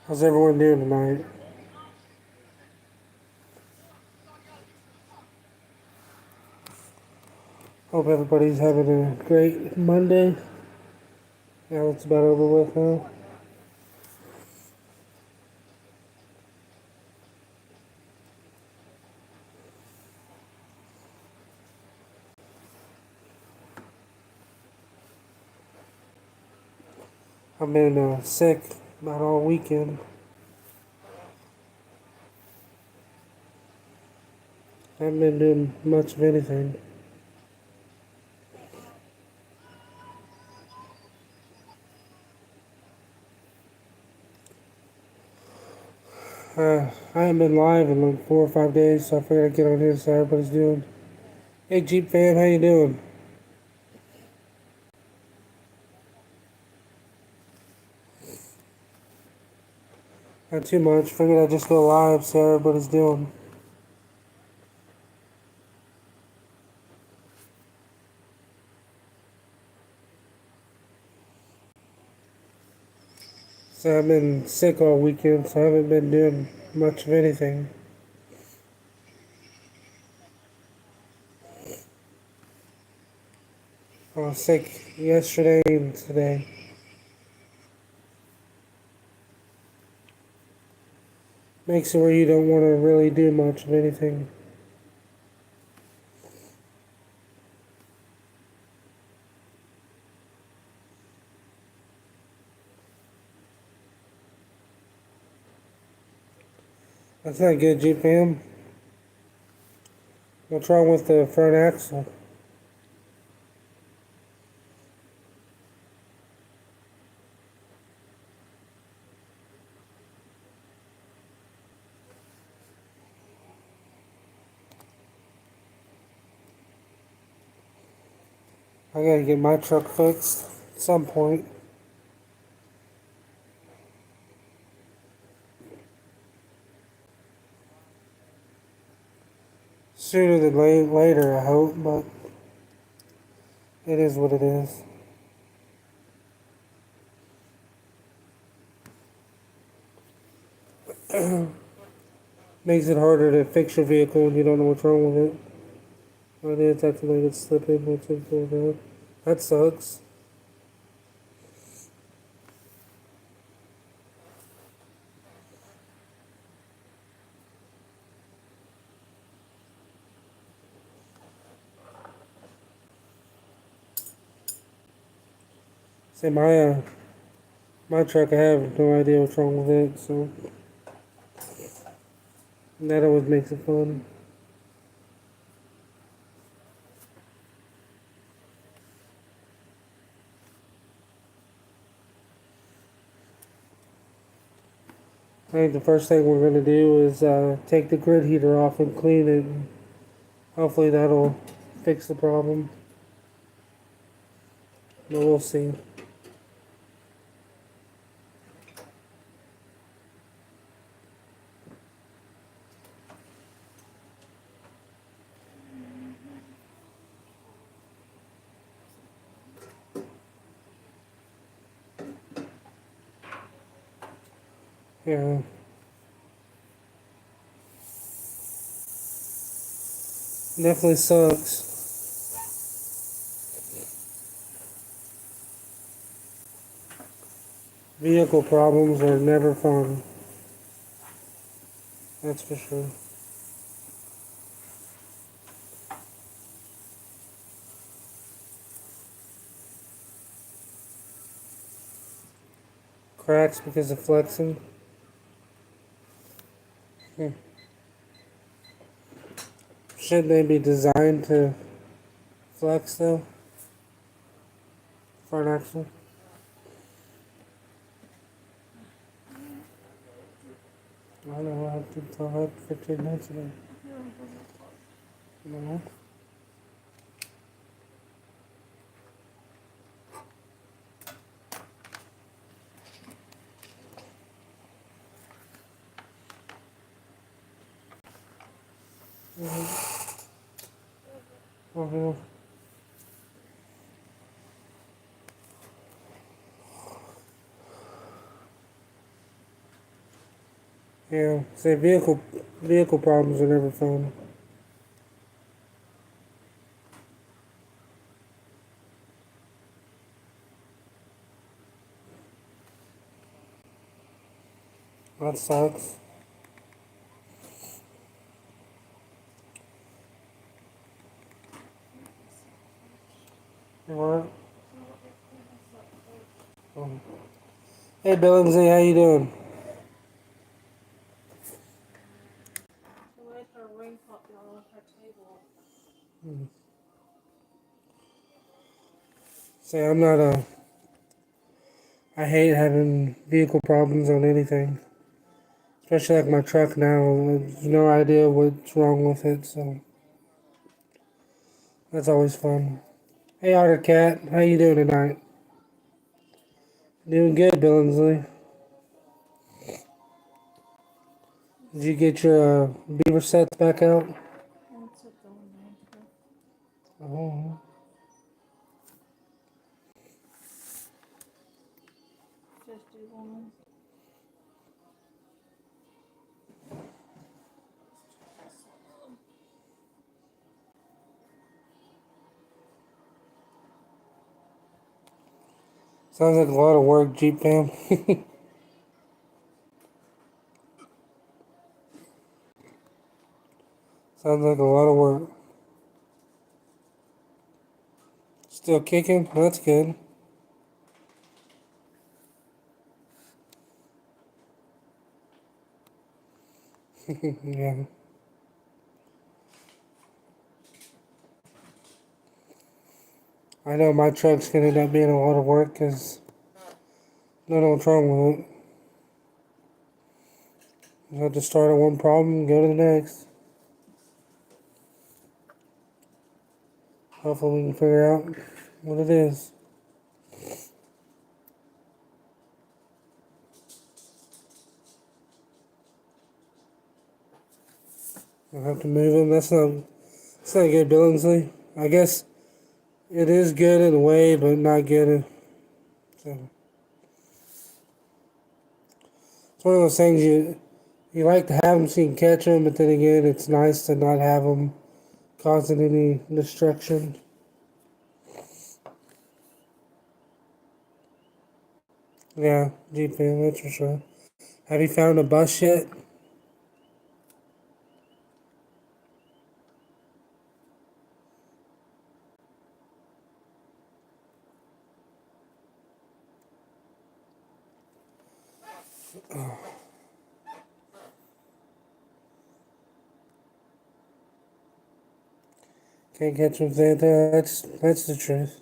How's everyone doing tonight? Hope everybody's having a great Monday. Now it's about over with now. I've been sick about all weekend. I haven't been doing much of anything. I haven't been live in like 4 or 5 days, so I figured I'd get on here and see how everybody's doing. Hey Jeep fam, how you doing? Not too much. Figured I'd just go live, see how everybody's doing. So I've been sick all weekend, so I haven't been doing much of anything. I was sick yesterday and today. Makes it where you don't want to really do much of anything. That's not good, Jeep fam. What's wrong with the front axle? I gotta get my truck fixed at some point. Sooner than later, I hope, but it is what it is. Makes it harder to fix your vehicle when you don't know what's wrong with it. Or it's acting like it's slipping, which is bad. That sucks. See, my truck, I have no idea what's wrong with it, so that always makes it fun. I think the first thing we're gonna do is take the grid heater off and clean it. Hopefully that'll fix the problem. But we'll see. Yeah. Definitely sucks. Vehicle problems are never fun. That's for sure. Cracks because of flexing. Hmm. Shouldn't they be designed to flex though? Front axle? I don't know, I have to tell that 15 minutes ago. No. Oh, Yeah, say vehicle problems are never fun. That sucks. What? Um, hey Billingsley, how you doing? Say I'm not a. I hate having vehicle problems on anything, especially like my truck now. There's no idea what's wrong with it, so that's always fun. Hey Otter Cat, how you doing tonight? Doing good, Billingsley. Did you get your beaver sets back out? Oh, sounds like a lot of work, Jeep fam. Sounds like a lot of work. Still kicking? That's good. Yeah. I know my truck's gonna end up being a lot of work because I don't know what's wrong with it. You have to start at one problem and go to the next. Hopefully we can figure out what it is. I'll have to move them. That's not good, Billingsley. I guess it is good in a way, but not good. So it's one of those things you like to have them so you can catch them, but then again, it's nice to not have them causing any destruction. Yeah, Jeep fan, that's for sure. Have you found a bus yet? Can't catch them there. That's the truth.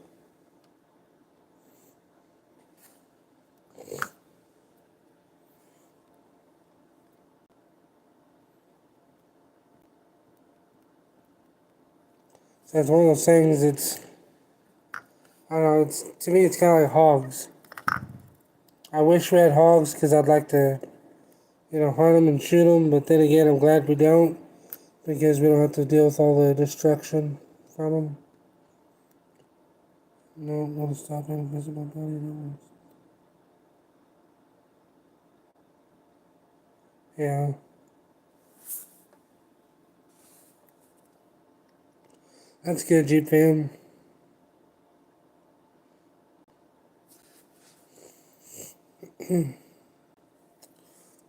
So it's one of those things. I don't know. It's to me, it's kind of like hogs. I wish we had hogs because I'd like to, hunt them and shoot them. But then again, I'm glad we don't because we don't have to deal with all the destruction from them. No, want to stop and visit my buddy. No. Yeah, that's good, Jeep fam. At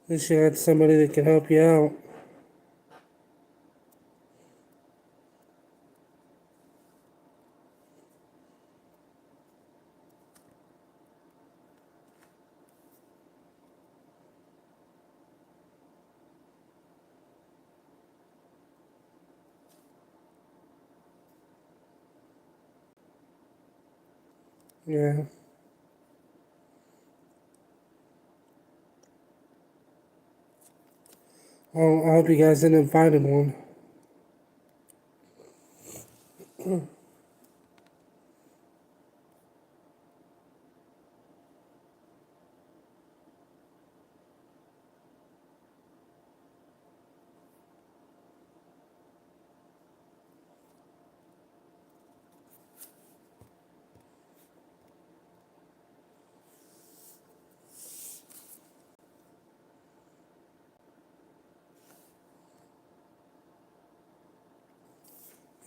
least you had somebody that can help you out. Yeah. Well, I hope you guys end up finding one.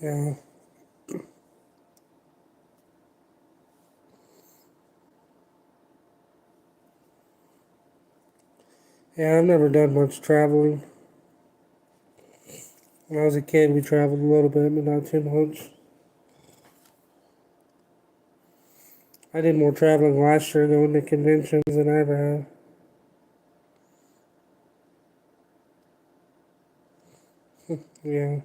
Yeah. Yeah, I've never done much traveling. When I was a kid, we traveled a little bit, but not too much. I did more traveling last year going to conventions than I ever have. Yeah.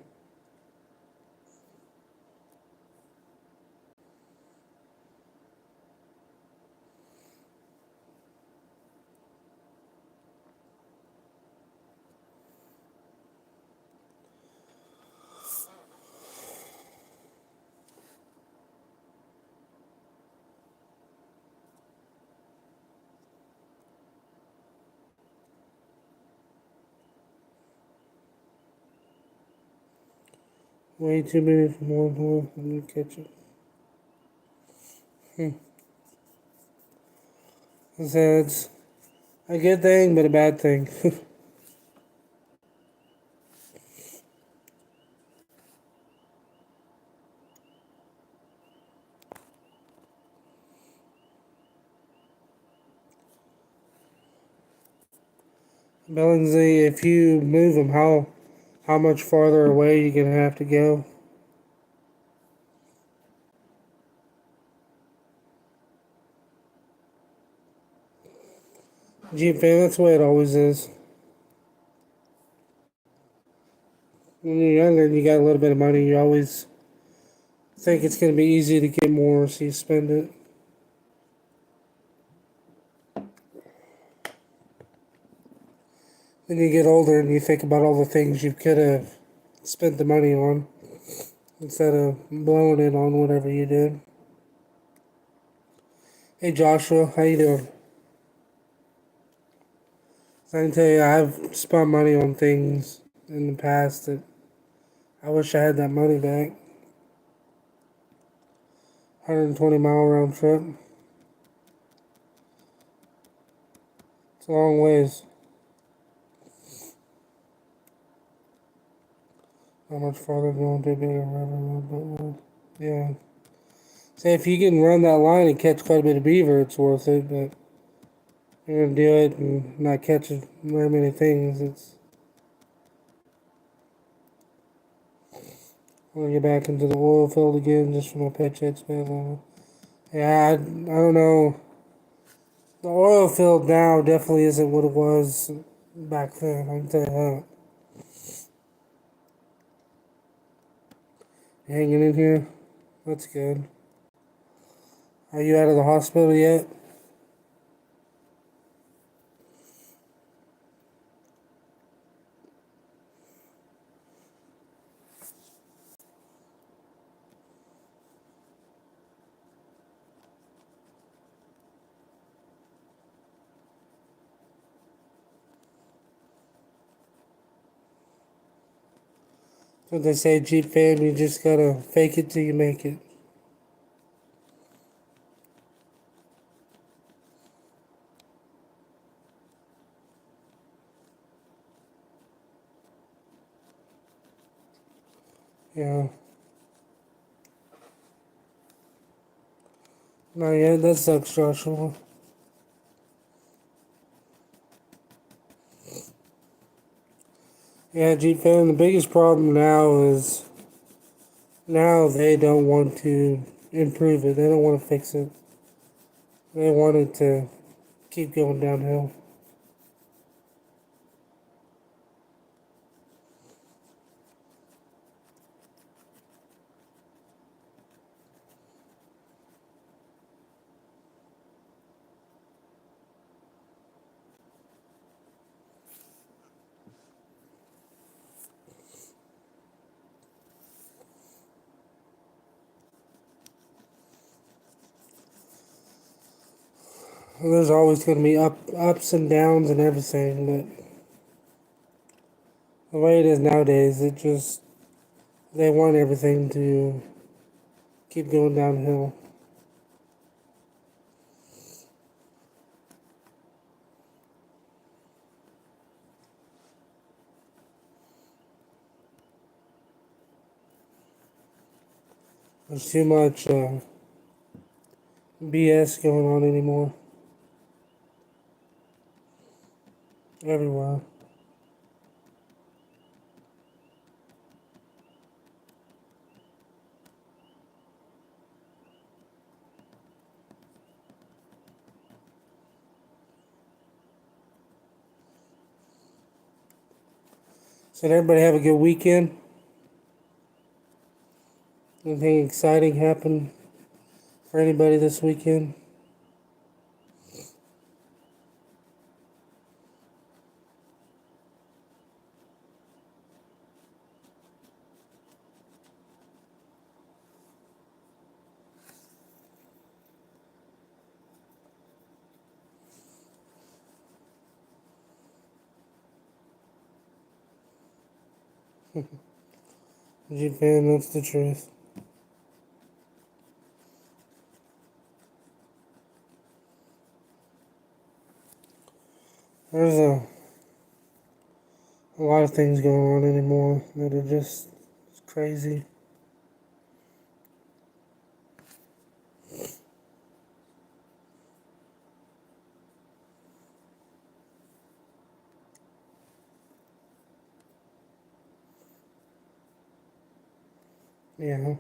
Way too many from one hole in the kitchen. So it's a good thing, but a bad thing. Billingsley, if you move them, how much farther away you gonna have to go? Jeep fan, that's the way it always is. When you're younger and you got a little bit of money, you always think it's gonna be easy to get more, so you spend it. Then you get older and you think about all the things you could have spent the money on instead of blowing it on whatever you did. Hey Joshua, how you doing? So I can tell you, I've spent money on things in the past that I wish I had that money back. 120-mile round trip. It's a long ways. How much farther going to be or whatever. Yeah. Say if you can run that line and catch quite a bit of beaver, it's worth it. But you're gonna do it and not catch very many things. It's I'm gonna get back into the oil field again just for my paychecks, man. Yeah, I don't know. The oil field now definitely isn't what it was back then. I can tell you that. Hanging in here, that's good. Are you out of the hospital yet? What they say, Jeep fam, you just gotta fake it till you make it. Yeah. No, yeah, that sucks, Joshua. Yeah, Jeep fam, the biggest problem now is now they don't want to improve it. They don't want to fix it. They want it to keep going downhill. And there's always going to be ups and downs and everything, but the way it is nowadays, it just they want everything to keep going downhill. There's too much BS going on anymore. Everywhere. So did everybody have a good weekend? Anything exciting happen for anybody this weekend? Japan, that's the truth. There's a lot of things going on anymore that are just crazy. Yeah.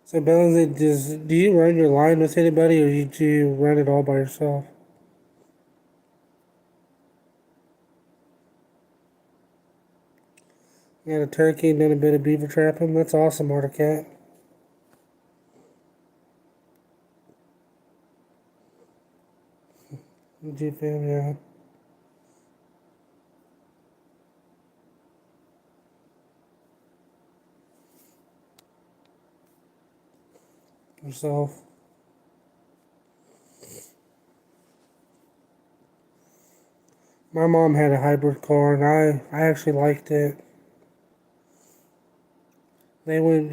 So Billings, do you run your line with anybody, or do you run it all by yourself? You got a turkey and then a bit of beaver trapping. That's awesome, Arctic Cat. Japan, yeah. Yourself. My mom had a hybrid car, and I actually liked it.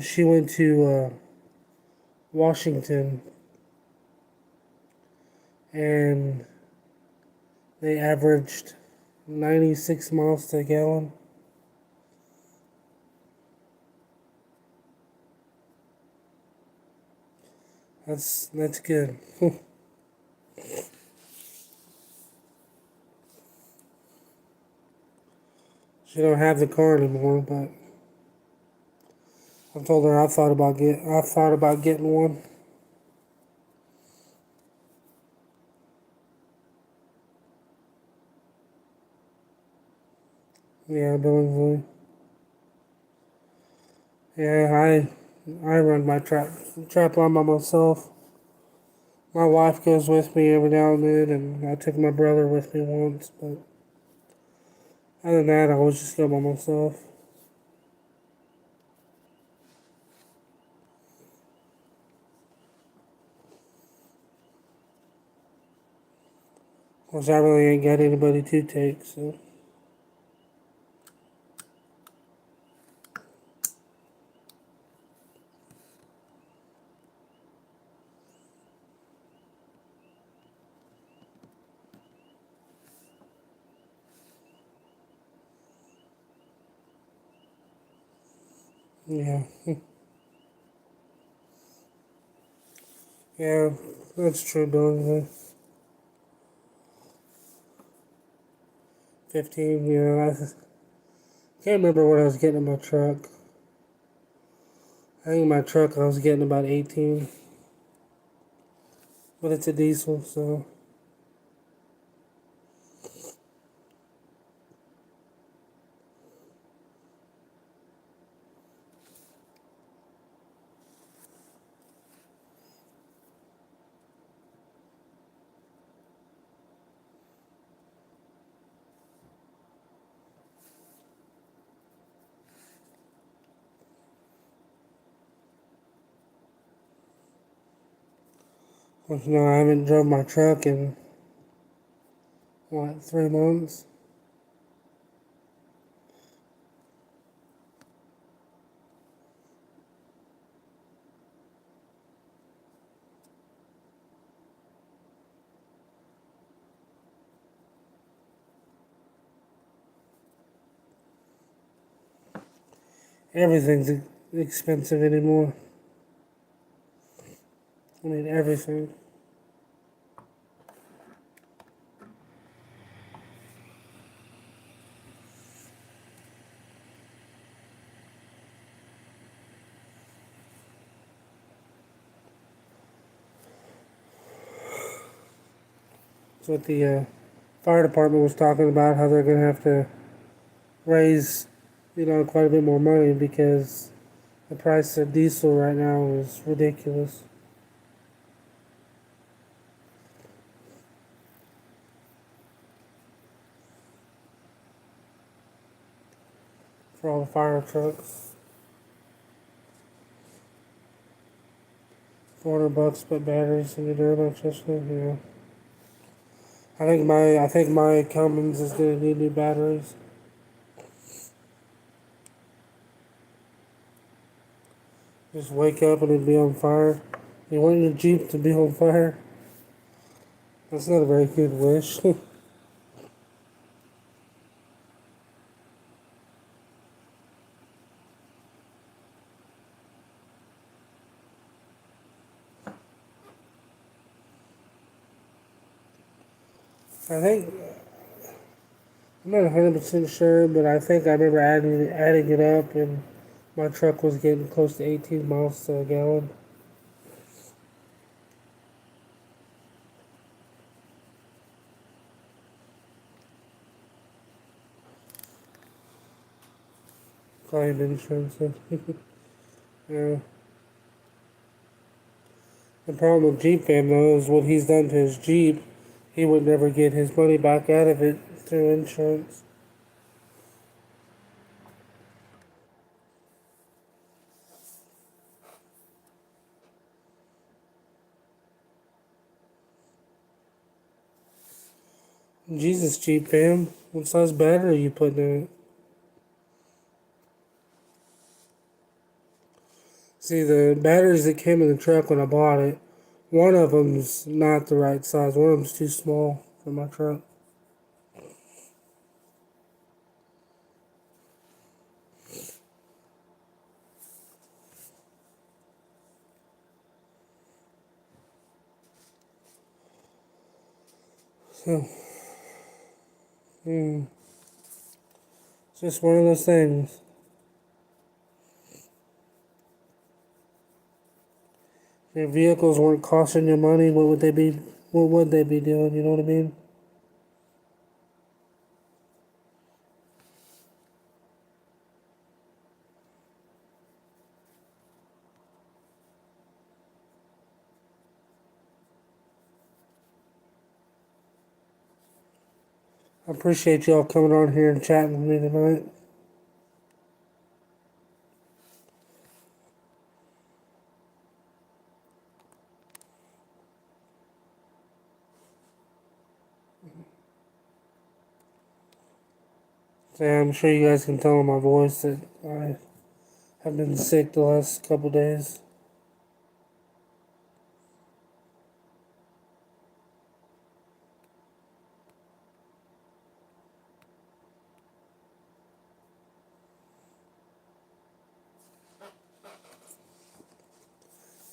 She went to Washington, and they averaged 96 miles to a gallon. That's good. She don't have the car anymore, but I told her I thought about getting one. Yeah, Billingsley. Yeah, I run my trap line by myself. My wife goes with me every now and then, and I took my brother with me once, but other than that, I always just go by myself. Of course, I really ain't got anybody to take, so yeah. Yeah, that's true, Billingsley. 15, yeah. I can't remember what I was getting in my truck. I think in my truck I was getting about 18, but it's a diesel, so I haven't drove my truck in, what, 3 months? Everything's expensive anymore. I mean, everything. That's what the fire department was talking about, how they're going to have to raise, quite a bit more money because the price of diesel right now is ridiculous. For all the fire trucks. $400 put batteries in the dirt electricity. Yeah. I think my Cummins is gonna need new batteries. Just wake up and it'd be on fire. You want your Jeep to be on fire? That's not a very good wish. I think I'm not 100% sure, but I think I remember adding it up, and my truck was getting close to 18 miles to a gallon. Claim insurance. Yeah. The problem with Jeep Fam though is what he's done to his Jeep. He would never get his money back out of it through insurance. Jesus, Jeep Fam, what size battery are you putting in it? See, the batteries that came in the truck when I bought it, one of them's not the right size. One of them's too small for my truck. So, it's just one of those things. If your vehicles weren't costing you money, what would they be? What would they be doing? You know what I mean? I appreciate y'all coming on here and chatting with me tonight. So yeah, I'm sure you guys can tell in my voice that I have been sick the last couple days.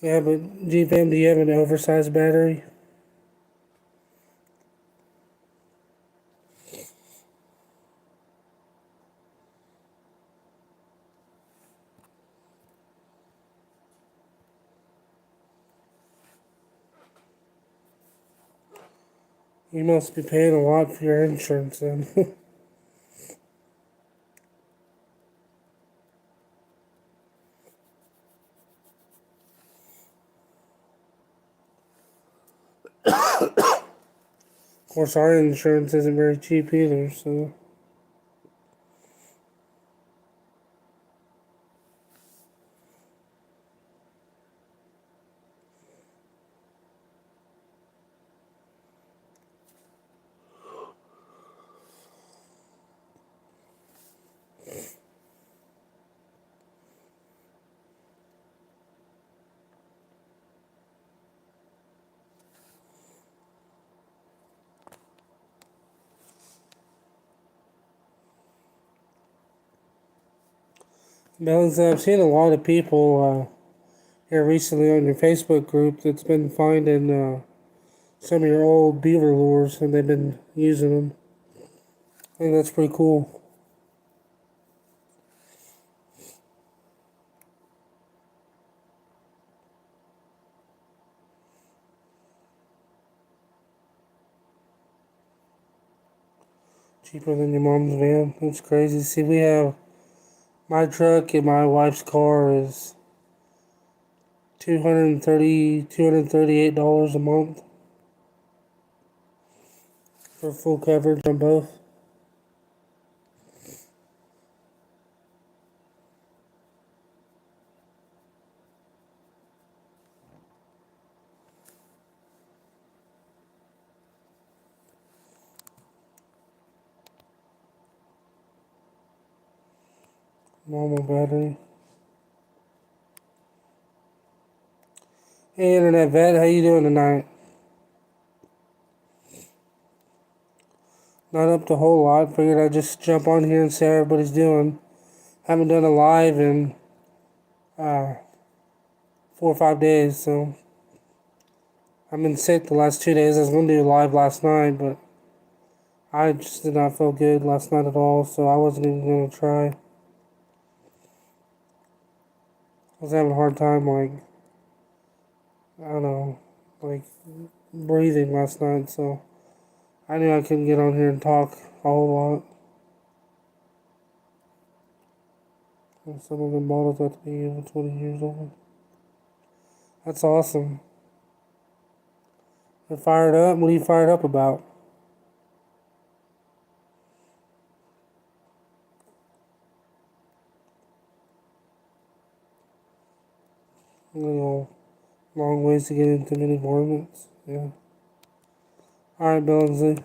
Yeah, but GFM, do you have an oversized battery? You must be paying a lot for your insurance then. Of course, our insurance isn't very cheap either, so. Billings, I've seen a lot of people here recently on your Facebook group that's been finding some of your old beaver lures and they've been using them. I think that's pretty cool. Cheaper than your mom's van. That's crazy. See, we have my truck and my wife's car is $238 a month for full coverage on both. Normal battery. Hey, Internet Vet, how you doing tonight? Not up to a whole lot. Figured I'd just jump on here and see how everybody's doing. Haven't done a live in uh, 4 or 5 days, so I've been sick the last 2 days. I was going to do a live last night, but I just did not feel good last night at all, so I wasn't even going to try. I was having a hard time, like, I don't know, like, breathing last night, so I knew I couldn't get on here and talk a whole lot. And some of the models have to be over 20 years old. That's awesome. You're fired up? What are you fired up about? You know, long ways to get into many varmints. Yeah. Alright, Billingsley.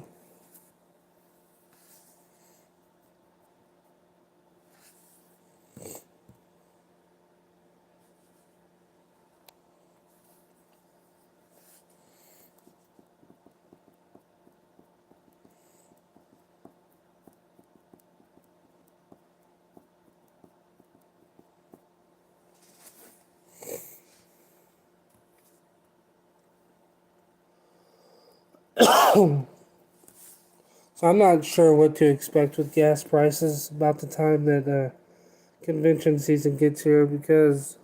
So I'm not sure what to expect with gas prices about the time that convention season gets here because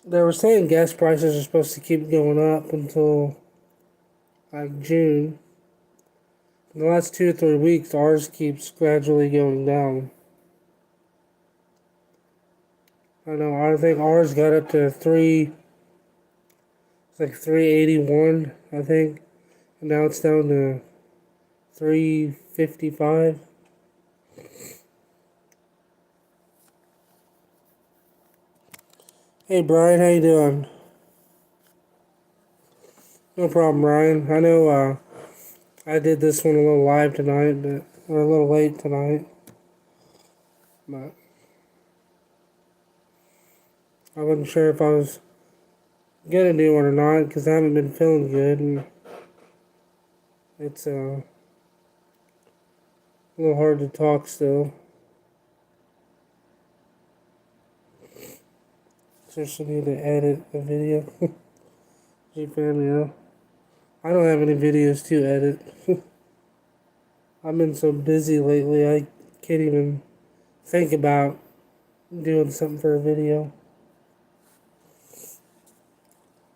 they were saying gas prices are supposed to keep going up until like June. In the last 2 or 3 weeks, ours keeps gradually going down. I know. I think ours got up to it's like 381, I think, and now it's down to 355. Hey Brian, how you doing? No problem, Ryan. I know I did this one a little live tonight, but or a little late tonight, but I wasn't sure if I was gonna do one or not because I haven't been feeling good, and it's a little hard to talk still. Just need to edit the video. Hey family, I don't have any videos to edit. I've been so busy lately, I can't even think about doing something for a video.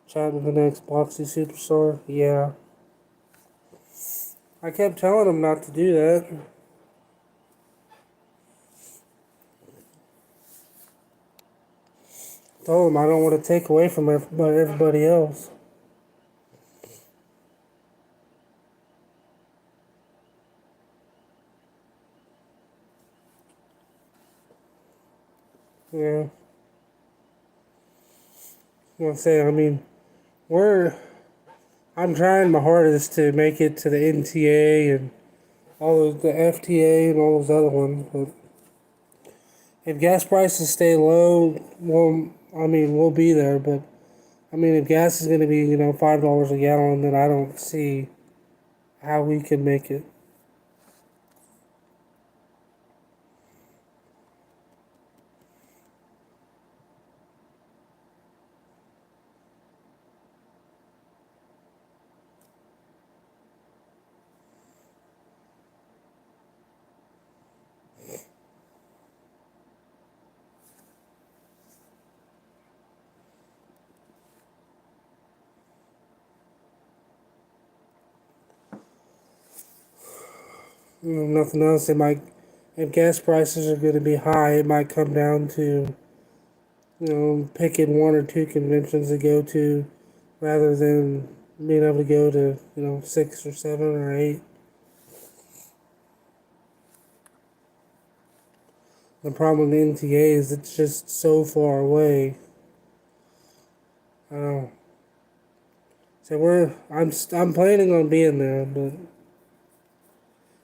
Chat with the next Boxy Superstar. Yeah. I kept telling him not to do that. Told him I don't want to take away from everybody else. Yeah. I want to say, I mean, I'm trying my hardest to make it to the NTA and all of the FTA and all those other ones, but if gas prices stay low, well, I mean, we'll be there, but I mean, if gas is going to be, $5 a gallon, then I don't see how we can make it. Nothing else. It might, if gas prices are going to be high, it might come down to picking one or two conventions to go to, rather than being able to go to six or seven or eight. The problem with NTA is it's just so far away. Uh, so I'm planning on being there, but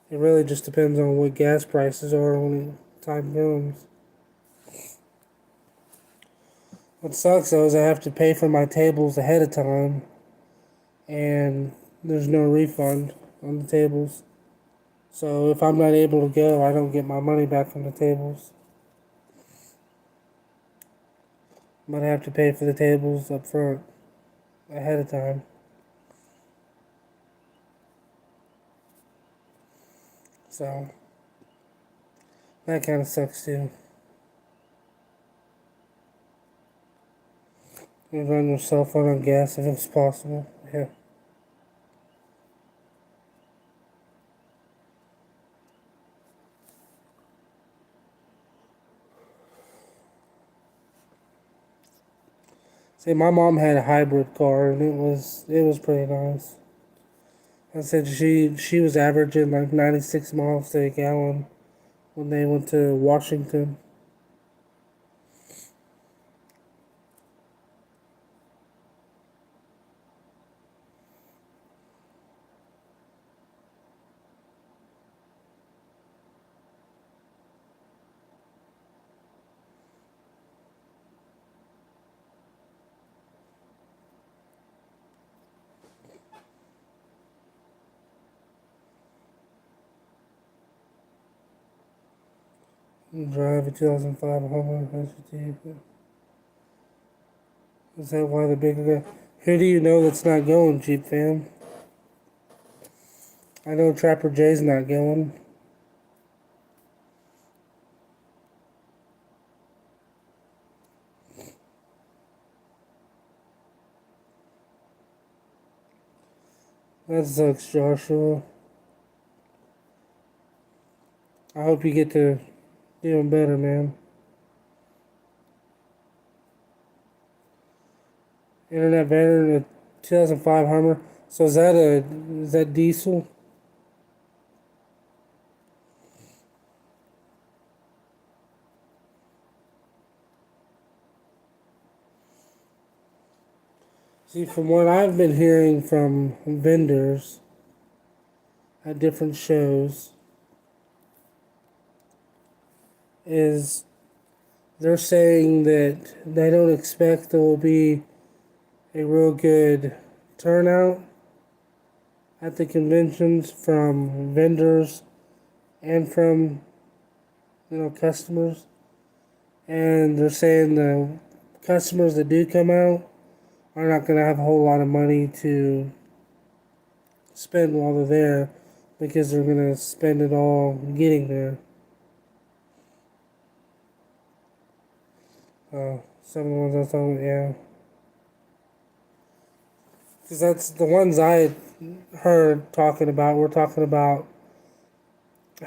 it really just depends on what gas prices are when the time comes. What sucks though is I have to pay for my tables ahead of time, and there's no refund on the tables. So if I'm not able to go, I don't get my money back from the tables. But I have to pay for the tables up front ahead of time. So that kind of sucks too. You run your cell phone on gas if it's possible. Yeah. See, my mom had a hybrid car, and it was pretty nice. I said she was averaging like 96 miles to a gallon when they went to Washington. Drive a 2005 Hummer SUV. Is that why the bigger guy? Who do you know that's not going, Jeep fam? I know Trapper Jay's not going. That sucks, Joshua. I hope you get to doing better, man. Internet veteran, a 2005 Hummer. So is that diesel? See, from what I've been hearing from vendors at different shows, is they're saying that they don't expect there will be a real good turnout at the conventions from vendors and from customers, and they're saying the customers that do come out are not going to have a whole lot of money to spend while they're there, because they're going to spend it all getting there. Some of the ones I thought, yeah, because that's the ones I heard talking about. We're talking about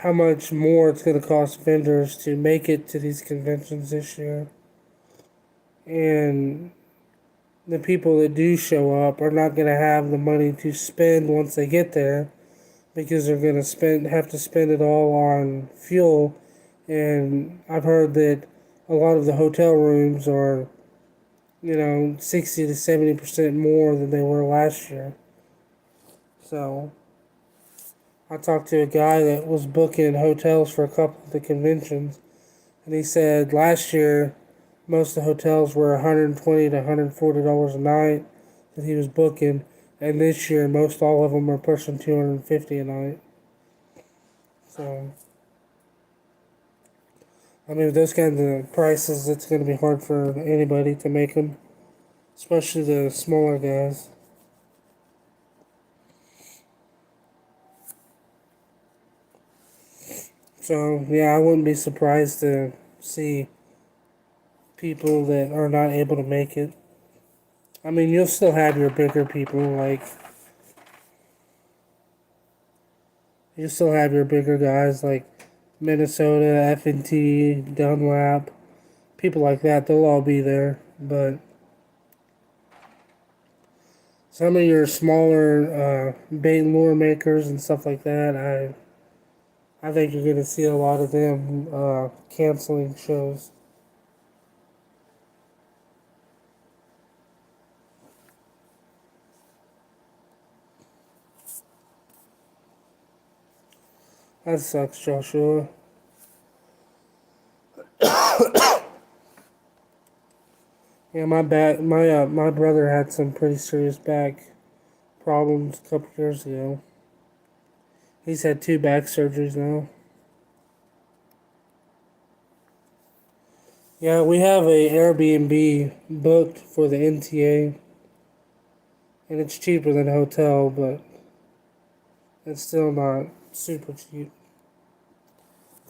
how much more it's going to cost vendors to make it to these conventions this year, and the people that do show up are not going to have the money to spend once they get there, because they're going to have to spend it all on fuel. And I've heard that a lot of the hotel rooms are 60 to 70% more than they were last year. So I talked to a guy that was booking hotels for a couple of the conventions, and he said last year most of the hotels were $120 to $140 a night that he was booking, and this year most all of them are pushing $250 a night. So I mean, with those kinds of prices, it's going to be hard for anybody to make them, especially the smaller guys. So yeah, I wouldn't be surprised to see people that are not able to make it. I mean, you'll still have your bigger people, like You still have your bigger guys like Minnesota, F&T, Dunlap, people like that. They'll all be there, but some of your smaller bait and lure makers and stuff like that, I think you're gonna see a lot of them canceling shows. That sucks, Joshua. Yeah, my brother had some pretty serious back problems a couple years ago. He's had 2 back surgeries now. Yeah, we have a Airbnb booked for the NTA, and it's cheaper than a hotel, but it's still not super cheap.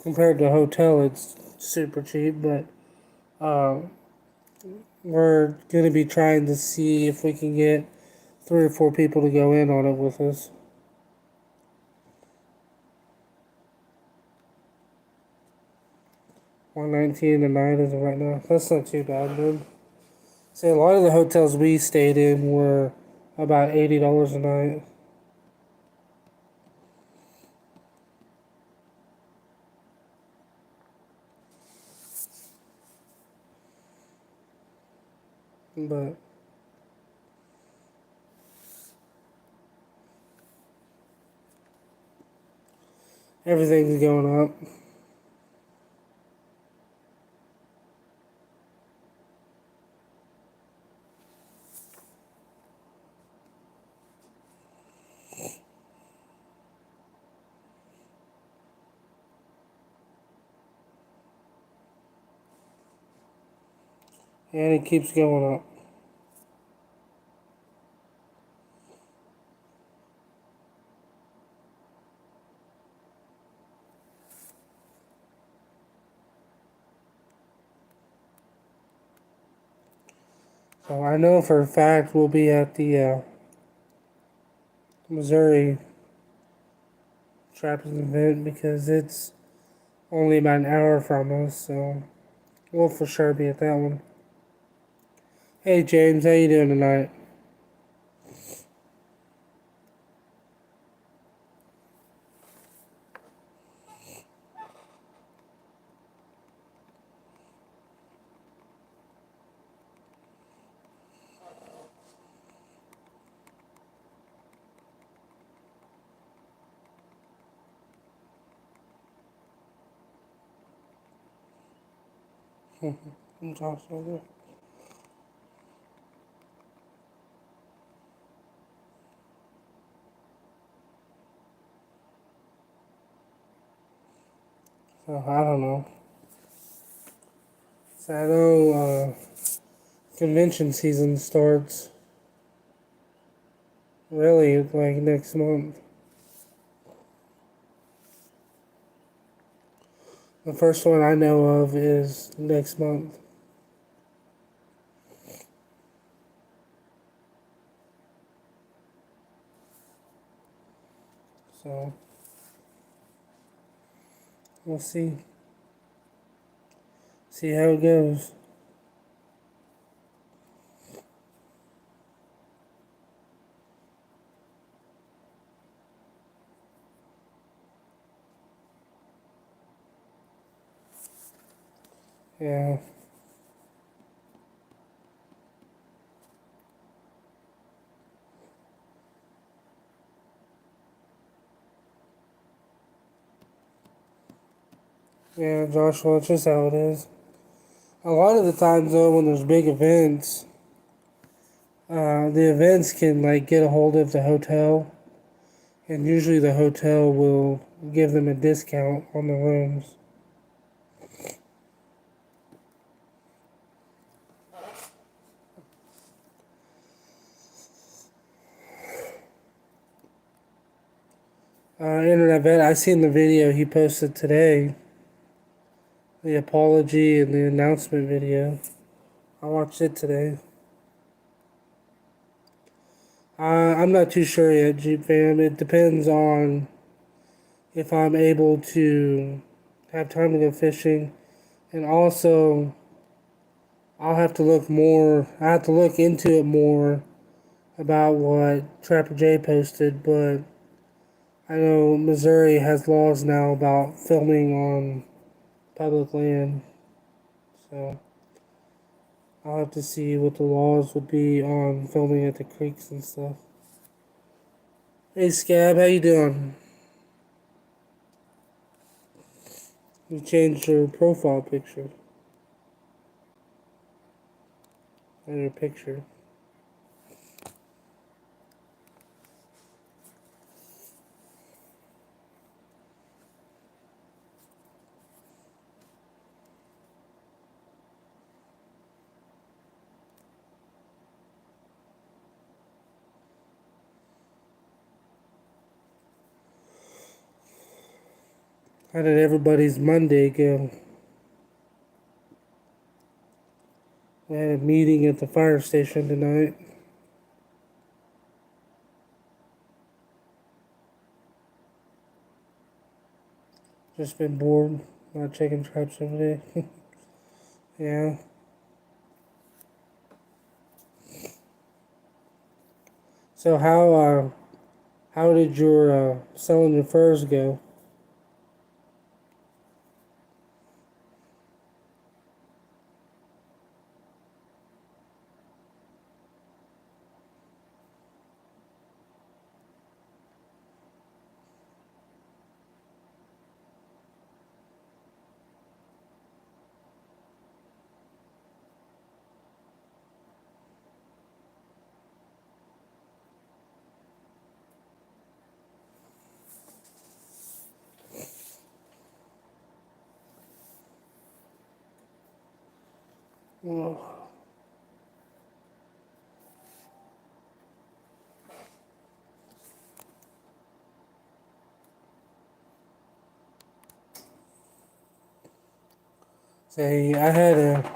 Compared to a hotel, it's super cheap, but uh, we're gonna be trying to see if we can get 3 or 4 people to go in on it with us. 119 a night as of right now. That's not too bad, dude. See, a lot of the hotels we stayed in were about $80 a night. But everything's going up. And it keeps going up. So I know for a fact we'll be at the Missouri Trappers event because it's only about an hour from us, so we'll for sure be at that one. Hey James, how you doing tonight? I'm awesome. So I don't know. So I know convention season starts really like next month. The first one I know of is next month. So we'll see. See how it goes. Yeah. Yeah, Joshua, it's just how it is. A lot of the times though when there's big events, the events can like get a hold of the hotel, and usually the hotel will give them a discount on the rooms. Internet vet, I seen the video he posted today, the apology and the announcement video. I watched it today. I'm not too sure yet, Jeep fam. It depends on if I'm able to have time to go fishing. And also, I'll have to look more, I have to look into it more about what Trapper Jay posted, but I know Missouri has laws now about filming on public land, so I'll have to see what the laws would be on filming at the creeks and stuff. Hey Scab, how you doing? You changed your profile picture. Or your picture. How did everybody's Monday go? We had a meeting at the fire station tonight. Just been bored, not checking traps every day. Yeah. So how did your selling your furs go? Well, say I had a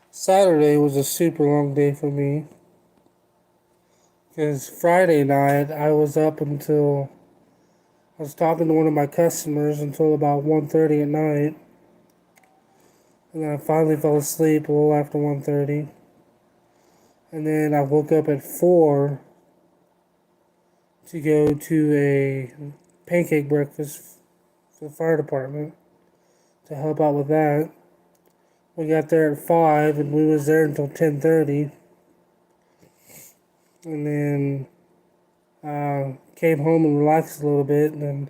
Saturday was a super long day for me because Friday night I was up until I was talking to one of my customers until about 1:30 at night, and then I finally fell asleep a little after 1:30, and then I woke up at 4 to go to a pancake breakfast for the fire department to help out with that. We got there at 5 and we was there until 10:30, and then came home and relaxed a little bit, and then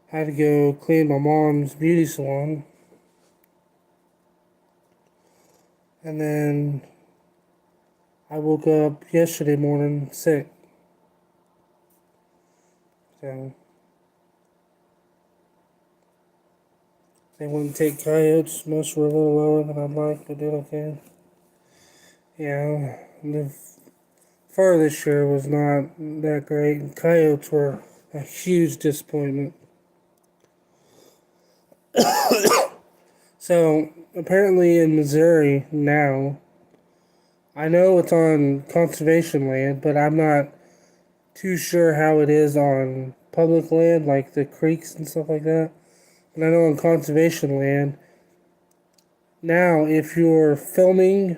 had to go clean my mom's beauty salon. And then I woke up yesterday morning sick. So they wouldn't take coyotes. Most were a little lower than I'd like, but did okay. Yeah, the fur this year was not that great, and coyotes were a huge disappointment. So apparently in Missouri now, I know it's on conservation land, but I'm not too sure how it is on public land, like the creeks and stuff like that. And I know on conservation land, now if you're filming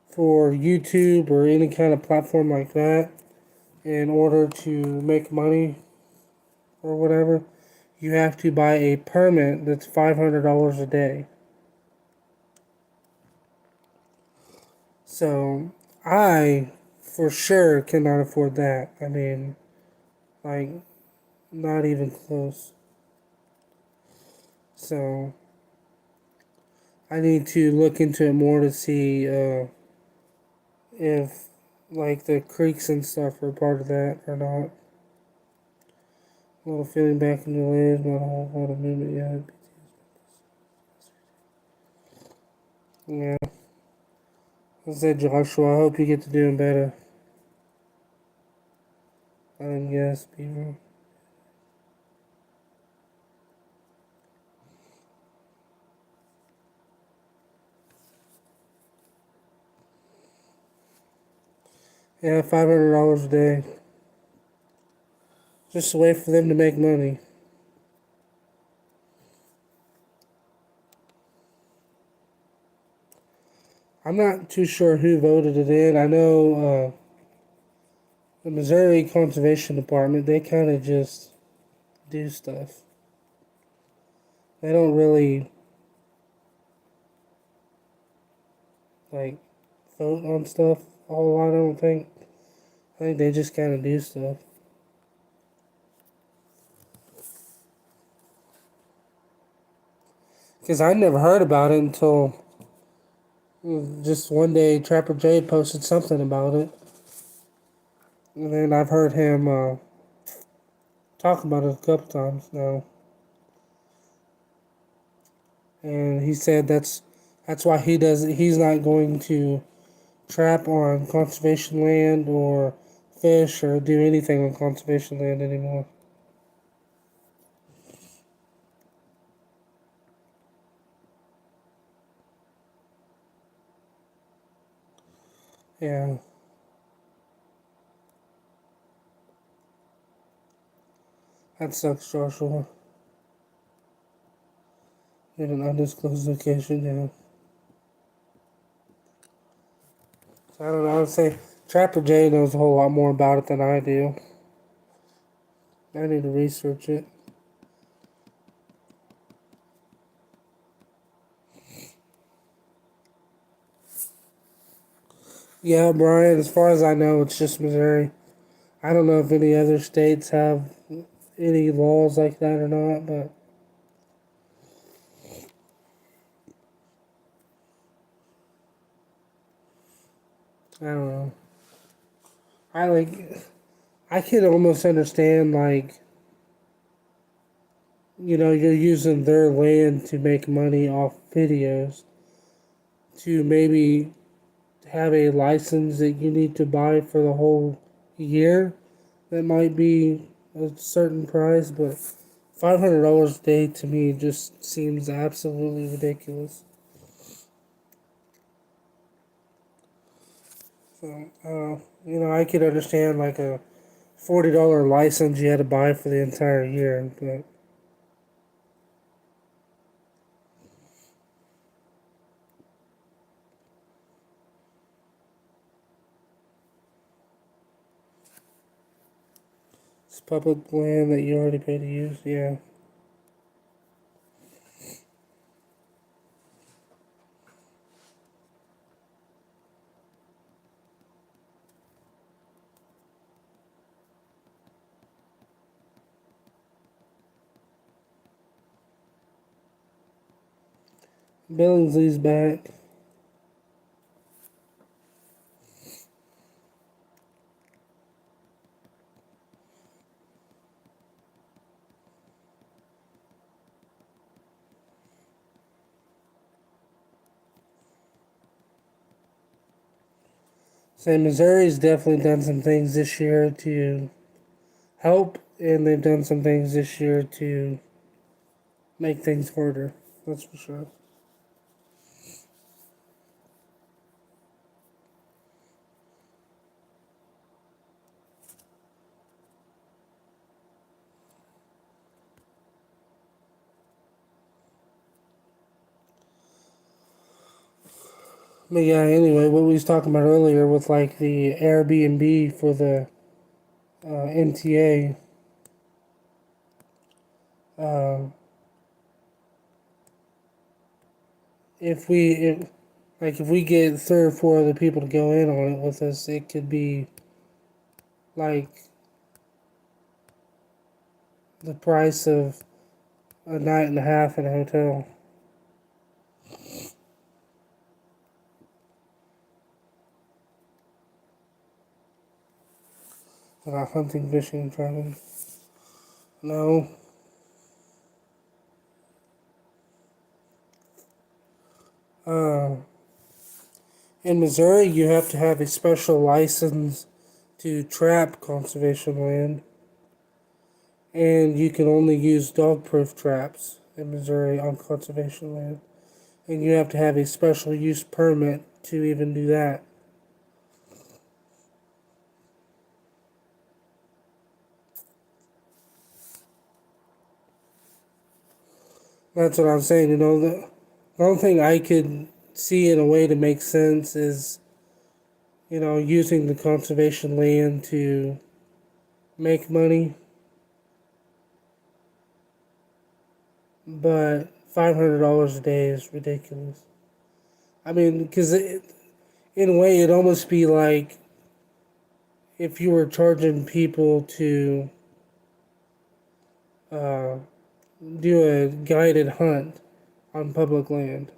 for YouTube or any kind of platform like that, in order to make money or whatever, you have to buy a permit that's $500 a day. So I for sure cannot afford that. I mean, like, not even close. So I need to look into it more to see if like the creeks and stuff are part of that or not. A little feeling back in the legs, not a whole lot of movement yet. Yeah. I said, Joshua, I hope you get to doing better. Yes, Beaver. Yeah, $500 a day. Just a way for them to make money. I'm not too sure who voted it in. I know the Missouri Conservation Department, they kind of just do stuff. They don't really like vote on stuff a whole lot, I don't think. I think they just kind of do stuff. Because I never heard about it until just one day Trapper Jay posted something about it. And then I've heard him talk about it a couple times now. And he said that's why he's not going to trap on conservation land or fish or do anything on conservation land anymore. Yeah, that sucks, Joshua. In an undisclosed location, yeah. So I don't know. I would say Trapper Jay knows a whole lot more about it than I do. I need to research it. Yeah, Brian, as far as I know, it's just Missouri. I don't know if any other states have any laws like that or not, but I don't know. I like, I can almost understand, like, you're using their land to make money off videos, to maybe have a license that you need to buy for the whole year. That might be a certain price, but $500 a day to me just seems absolutely ridiculous. So, I could understand like a $40 license you had to buy for the entire year, but it's public land that you already paid to use. Yeah, Billingsley's back. So Missouri's definitely done some things this year to help, and they've done some things this year to make things harder. That's for sure. But yeah, anyway, what we was talking about earlier with like the Airbnb for the NTA, uh, if we get three or four other people to go in on it with us, it could be like the price of a night and a half in a hotel. About hunting, fishing, and traveling. No. Uh, in Missouri, you have to have a special license to trap conservation land, and you can only use dog-proof traps in Missouri on conservation land, and you have to have a special use permit to even do that. That's what I'm saying. The only thing I could see in a way to make sense is, using the conservation land to make money. But $500 a day is ridiculous. I mean, because in a way, it'd almost be like if you were charging people to uh, do a guided hunt on public land.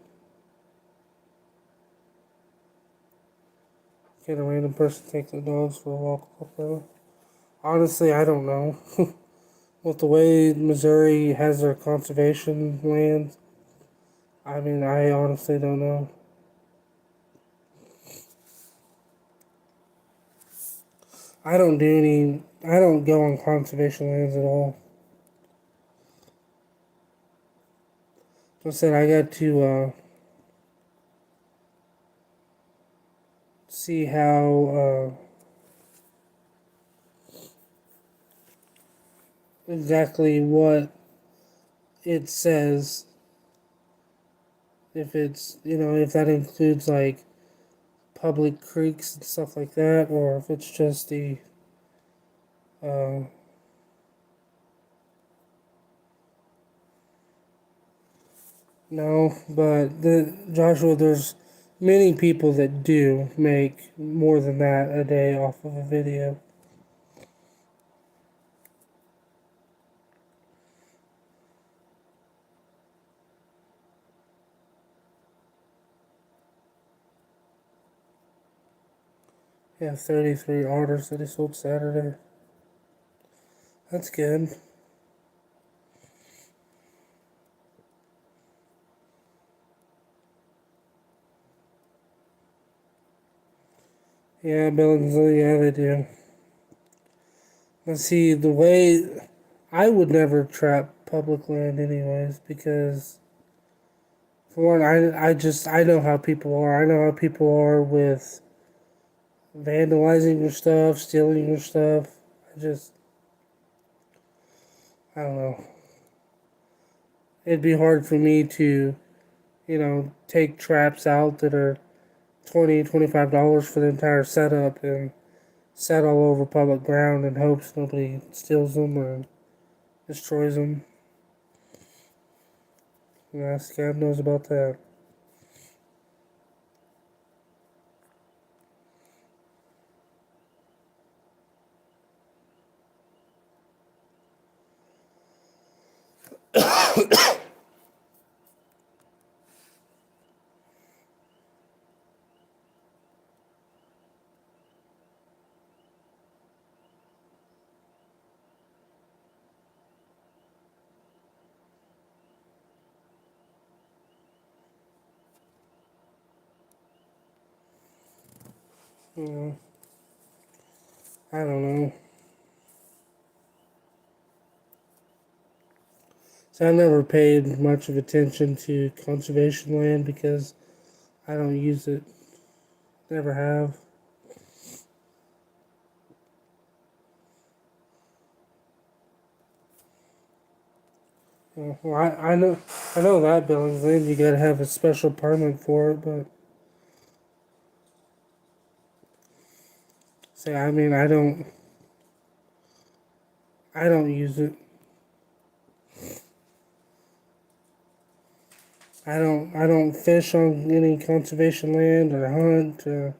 Can a random person take their dogs for a walk off road? Honestly, I don't know. With the way Missouri has their conservation land, I mean, I honestly don't know. I don't go on conservation lands at all. Just said I got to see how exactly what it says. If it's, if that includes like public creeks and stuff like that, or if it's just the uh, no, but Joshua, there's many people that do make more than that a day off of a video. Yeah, 33 orders that he sold Saturday. That's good. Yeah, Billingsley, yeah, they do. Let's see, the way I would never trap public land anyways, because for one, I know how people are. I know how people are with vandalizing your stuff, stealing your stuff. I don't know. It'd be hard for me to, take traps out that are $25 for the entire setup and set all over public ground in hopes nobody steals them or destroys them. Yes, God knows about that. Yeah, I don't know. So I never paid much of attention to conservation land because I don't use it. Never have. Well, I know that Billings you gotta have a special permit for it, but say, I mean, I don't use it. I don't fish on any conservation land or hunt or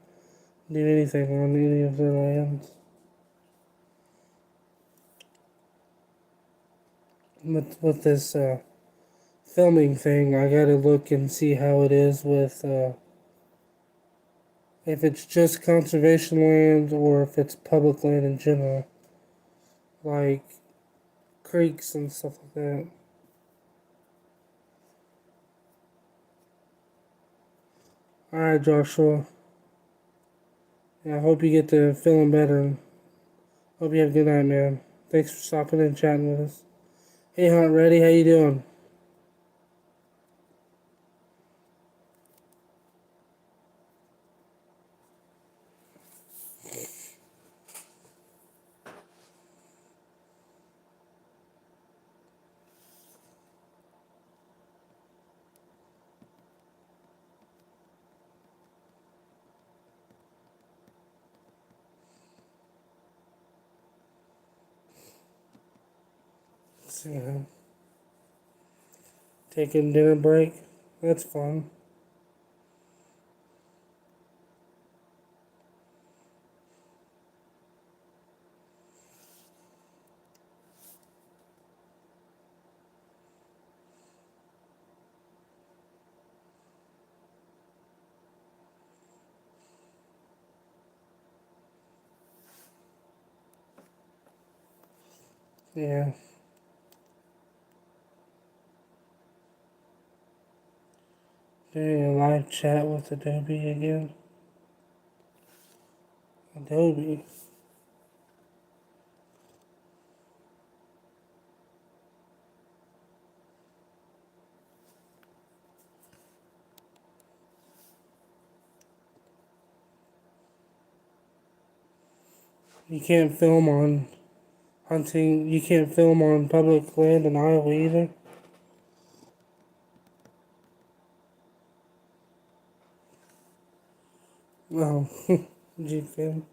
do anything on any of their lands. With this filming thing, I gotta look and see how it is with if it's just conservation land or if it's public land in general, like creeks and stuff like that. All right, Joshua. Yeah, I hope you get to feeling better. Hope you have a good night, man. Thanks for stopping and chatting with us. Hey, Hunt Ready, how you doing? Yeah. Taking dinner break. That's fun. Yeah. Doing a live chat with Adobe again. Adobe. You can't film on hunting. You can't film on public land in Iowa either. Oh, G film.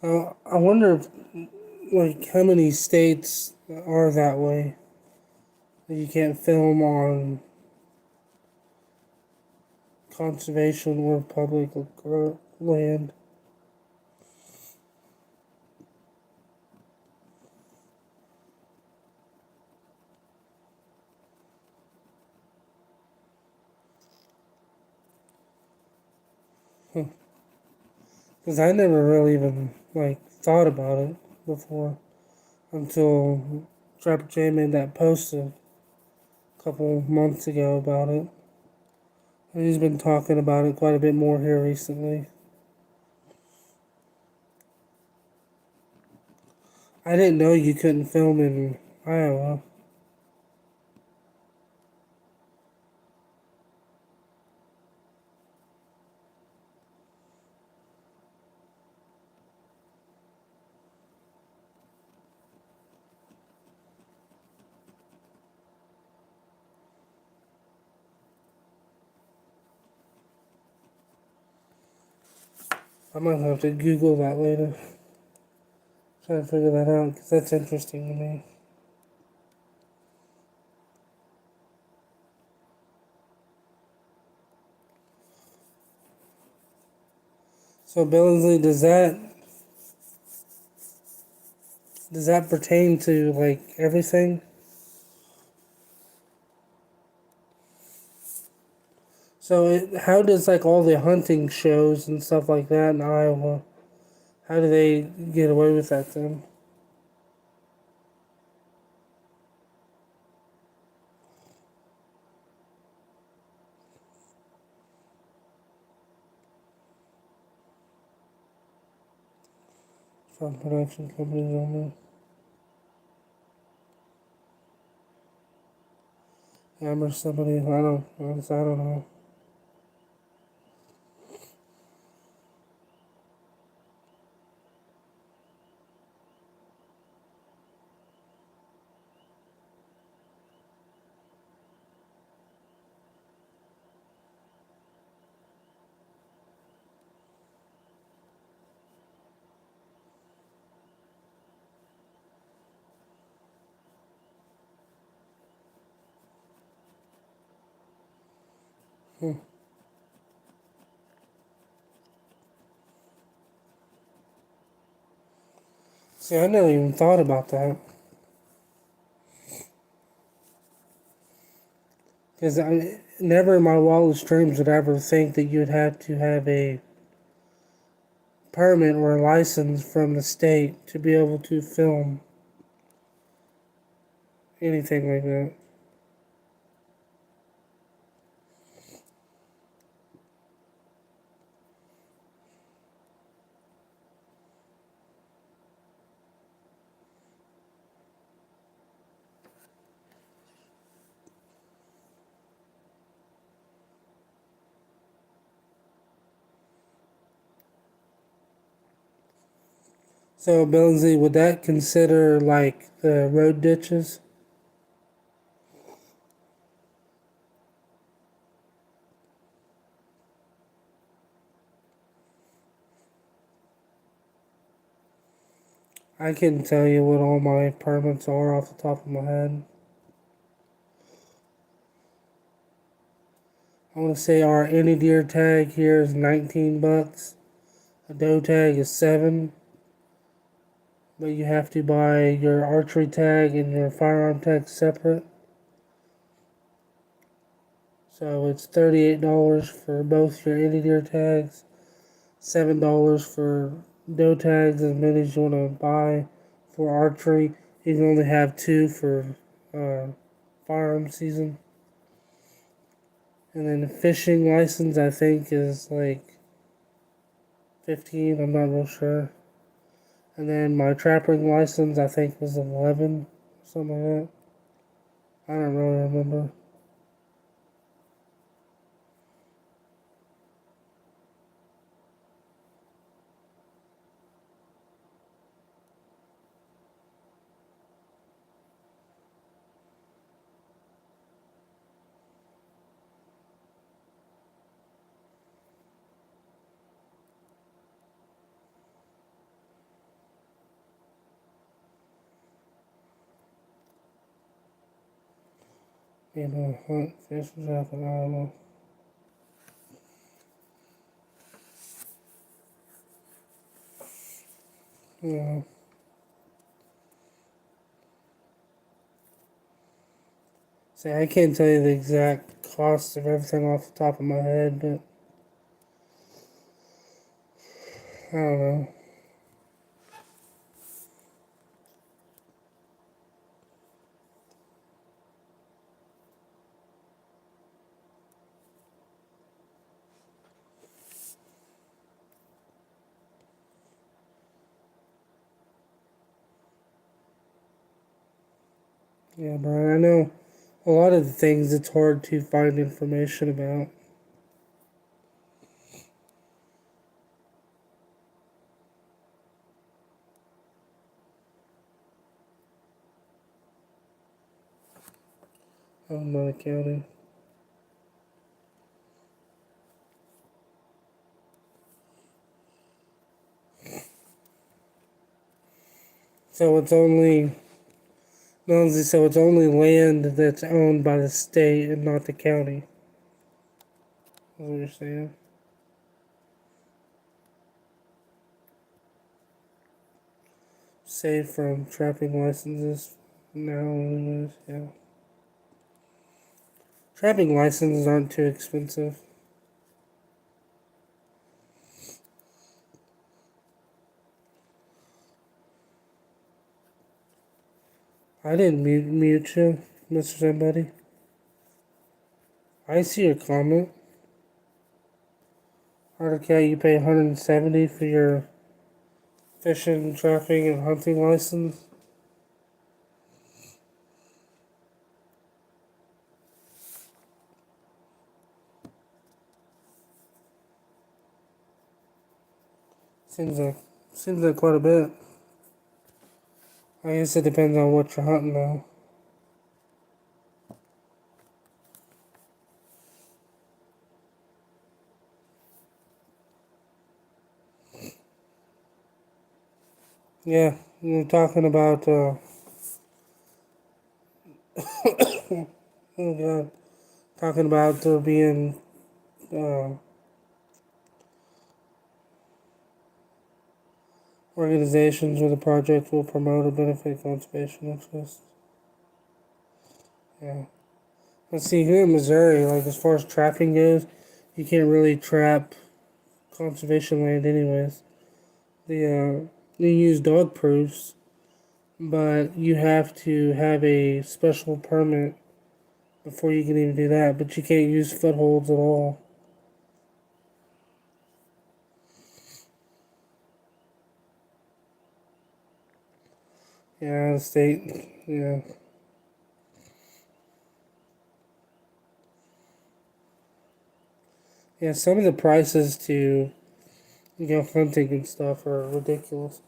So I wonder, if, like, how many states are that way? You can't film on conservation or public land. Because I never really even like thought about it before until Trapper J made that post a couple months ago about it. And he's been talking about it quite a bit more here recently. I didn't know you couldn't film in Iowa. I might have to Google that later. Try to figure that out because that's interesting to me. So Billingsley, does that pertain to like everything? So how does like all the hunting shows and stuff like that in Iowa? How do they get away with that then? From production companies only. Yeah, or somebody. I don't know. See, I never even thought about that. Because I never in my wildest dreams would ever think that you'd have to have a permit or a license from the state to be able to film anything like that. So, Billingsley, would that consider like the road ditches? I can tell you what all my permits are off the top of my head. I want to say our any deer tag here is 19 bucks. A doe tag is 7, but you have to buy your archery tag and your firearm tag separate. So it's $38 for both your any deer tags, $7 for doe tags, as many as you want to buy for archery. You can only have 2 for firearm season. And then the fishing license, I think, is like 15. I'm not real sure. And then my trapping license, I think, was 11, something like that. I don't really remember. Hunt, fish, trapping, I don't know. Yeah. See, I can't tell you the exact cost of everything off the top of my head, but I don't know. Yeah, Brian, I know a lot of the things it's hard to find information about. Another county. So it's only, no, so it's only land that's owned by the state and not the county. That's what you're saying. Safe from trapping licenses now, anyways, yeah. Trapping licenses aren't too expensive. I didn't mute you, Mr. Somebody. I see your comment. Article, you pay 170 for your fishing, trapping, and hunting license. Seems like quite a bit. I guess it depends on what you're hunting though. Yeah, you're talking about oh god, talking about there being uh, organizations where the project will promote or benefit conservation interests. Yeah. Let's see, here in Missouri, like as far as trapping goes, you can't really trap conservation land anyways. You use dog proofs, but you have to have a special permit before you can even do that. But you can't use footholds at all. Yeah, the state. Yeah. Yeah, some of the prices to go hunting and stuff are ridiculous.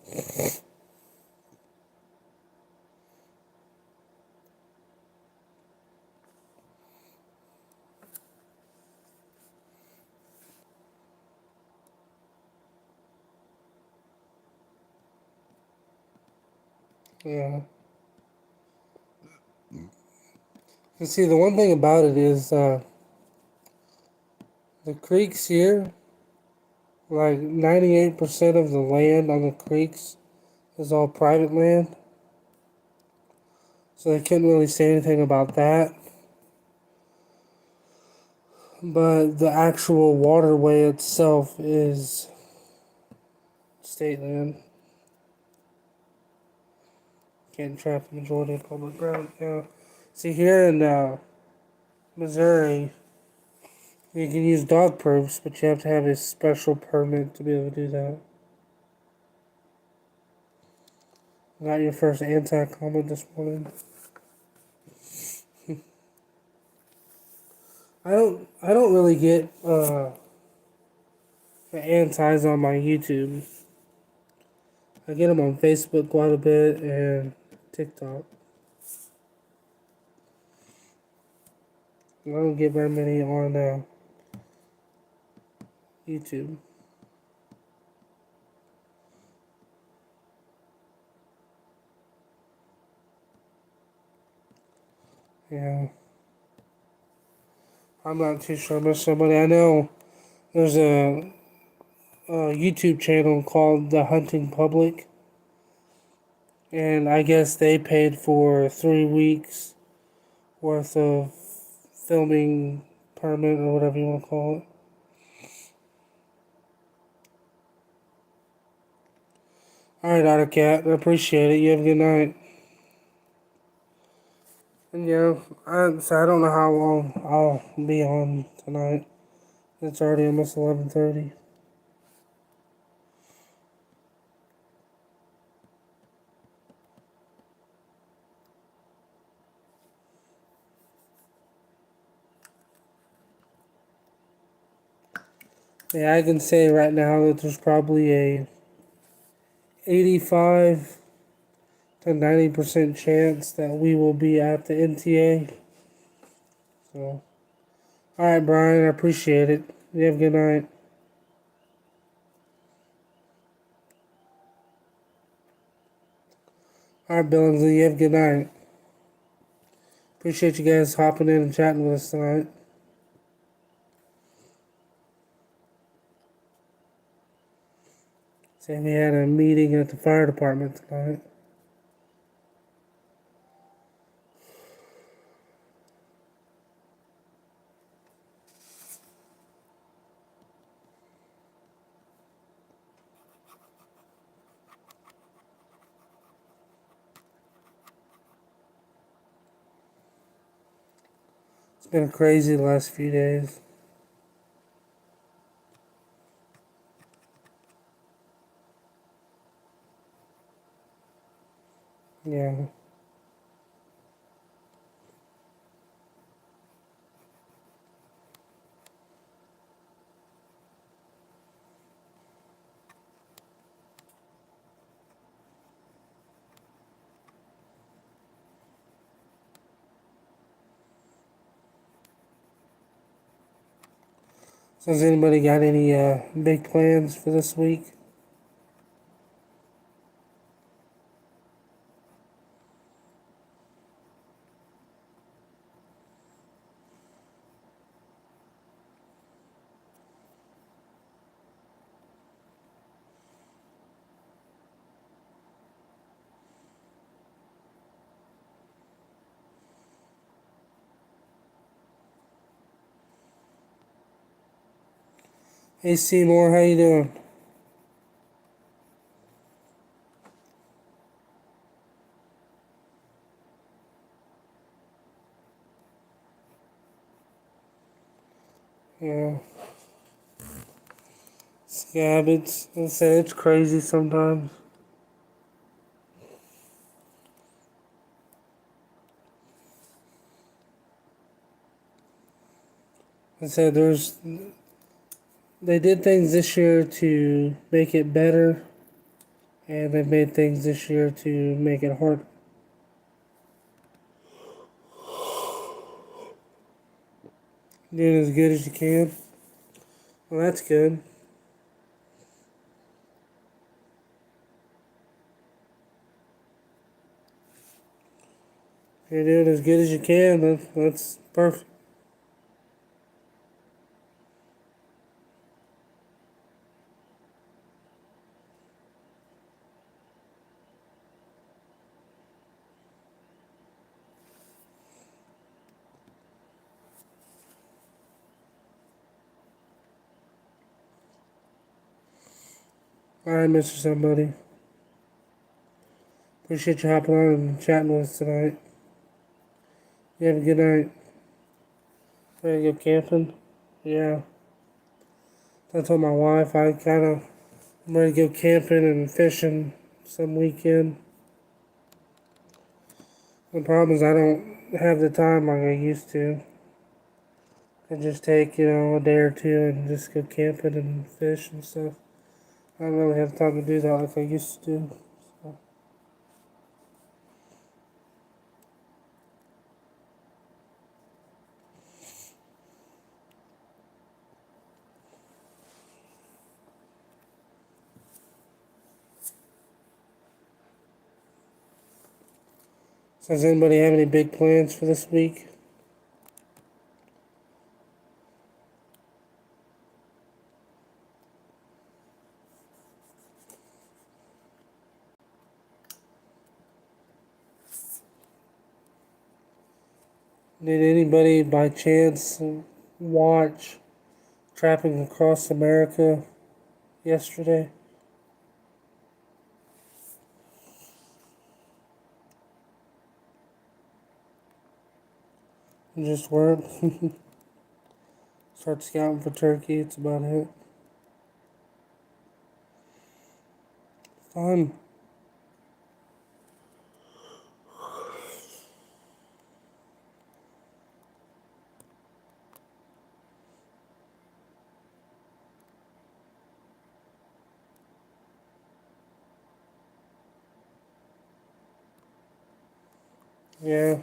Yeah. You see, the one thing about it is the creeks here, like 98% of the land on the creeks is all private land. So they couldn't really say anything about that. But the actual waterway itself is state land. Can't trap the majority of public ground. Yeah. See, here in Missouri, you can use dog proofs, but you have to have a special permit to be able to do that. Got your first anti-comment this morning. I don't really get the antis on my YouTube. I get them on Facebook quite a bit and TikTok. I don't get very many on YouTube. Yeah, I'm not too sure about somebody. I know there's a YouTube channel called The Hunting Public, and I guess they paid for 3 weeks worth of filming permit or whatever you want to call it. Alright, Otter Cat, I appreciate it. You have a good night. And yeah, I don't know how long I'll be on tonight. It's already almost 11:30. Yeah, I can say right now that there's probably a 85 to 90% chance that we will be at the NTA. So, alright, Brian, I appreciate it. You have a good night. Alright, Billingsley, you have a good night. Appreciate you guys hopping in and chatting with us tonight. Saying we had a meeting at the fire department tonight. It's been crazy the last few days. Yeah. So has anybody got any big plans for this week? Hey Seymour, how you doing? Yeah. Scabbards. I say it's crazy sometimes. I said they did things this year to make it better, and they made things this year to make it hard. Doing as good as you can. Well, that's good. You're doing as good as you can. That's perfect. All right, Mr. Somebody. Appreciate you hopping on and chatting with us tonight. You have a good night. Ready to go camping? Yeah. I told my wife I'm ready to go camping and fishing some weekend. The problem is I don't have the time like I used to. I just take, a day or two and just go camping and fish and stuff. I don't really have time to do that like I used to do. So does anybody have any big plans for this week? Did anybody by chance watch Trapping Across America yesterday? Just weren't. Start scouting for turkey. It's about it. Fun. Yeah.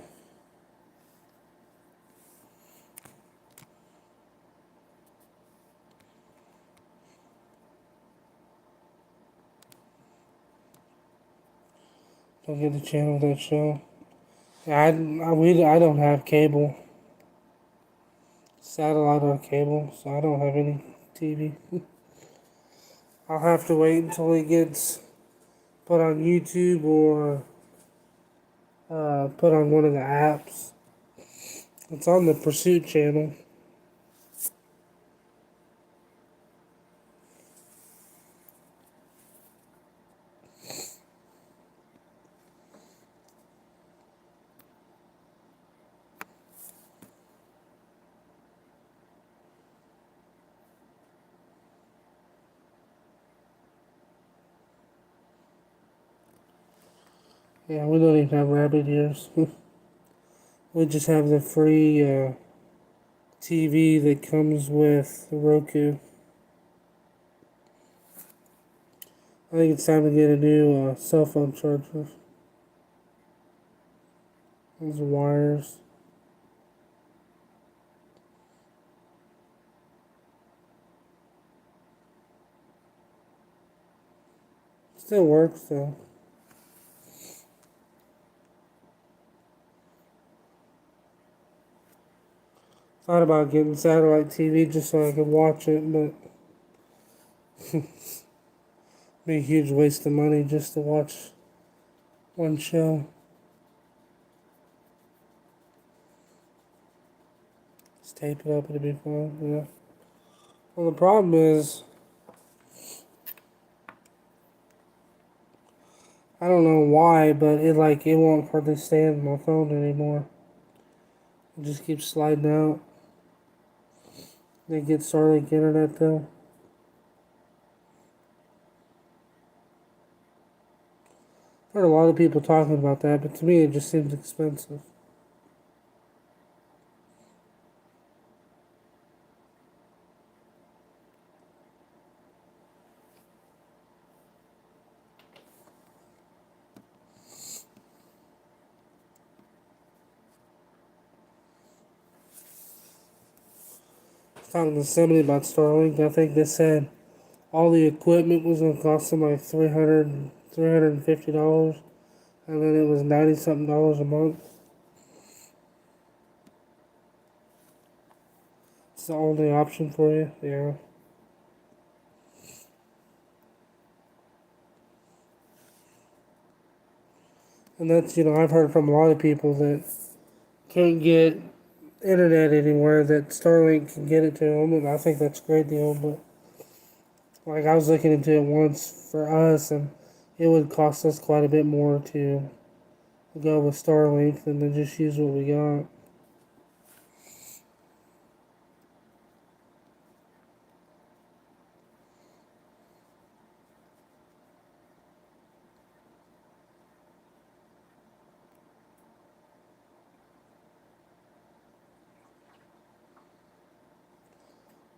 Don't get the channel that show. Yeah, I don't have cable, satellite or cable, so I don't have any TV. I'll have to wait until it gets put on YouTube or put on one of the apps. It's on the Pursuit channel. Yeah, we don't even have rabbit ears. We just have the free TV that comes with the Roku. I think it's time to get a new cell phone charger. Those wires. Still works though. Thought about getting satellite TV just so I could watch it, but be a huge waste of money just to watch one show. Just tape it up, it'll be fine. Yeah. Well, the problem is, I don't know why, but it won't hardly stay in my phone anymore. It just keeps sliding out. They get Starlink internet though. I've heard a lot of people talking about that, but to me it just seems expensive. Talking to somebody about Starlink, I think they said all the equipment was gonna cost them like $350, and then it was $90 something a month. It's the only option for you. Yeah. And that's, I've heard from a lot of people that can't get internet anywhere that Starlink can get it to them, and I think that's a great deal. But like I was looking into it once for us, and it would cost us quite a bit more to go with Starlink than to just use what we got.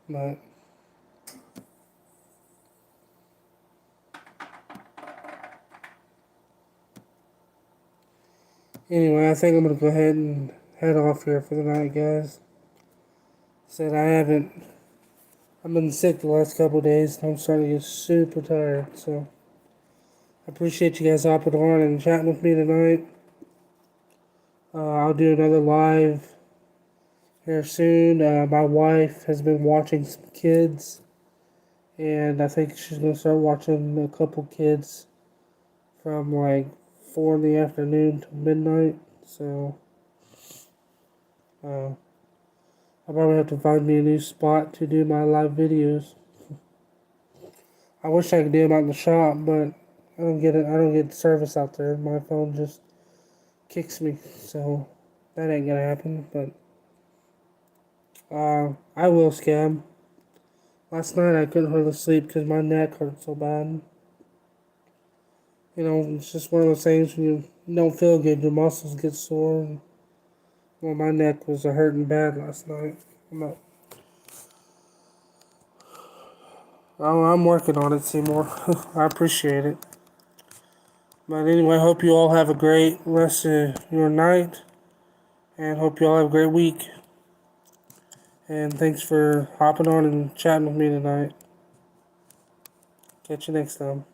But anyway, I think I'm gonna go ahead and head off here for the night, guys. Said I've been sick the last couple of days, and I'm starting to get super tired. So I appreciate you guys hopping on and chatting with me tonight. I'll do another live here soon. My wife has been watching some kids, and I think she's gonna start watching a couple kids from like 4 in the afternoon to midnight. So I'll probably have to find me a new spot to do my live videos. I wish I could do them out in the shop, but I don't get it. I don't get service out there. My phone just kicks me, so that ain't gonna happen. But I will scam. Last night I couldn't hardly sleep because my neck hurt so bad. It's just one of those things when you don't feel good, your muscles get sore. And, well, my neck was hurting bad last night. I'm working on it, Seymour. I appreciate it. But anyway, I hope you all have a great rest of your night. And hope you all have a great week. And thanks for hopping on and chatting with me tonight. Catch you next time.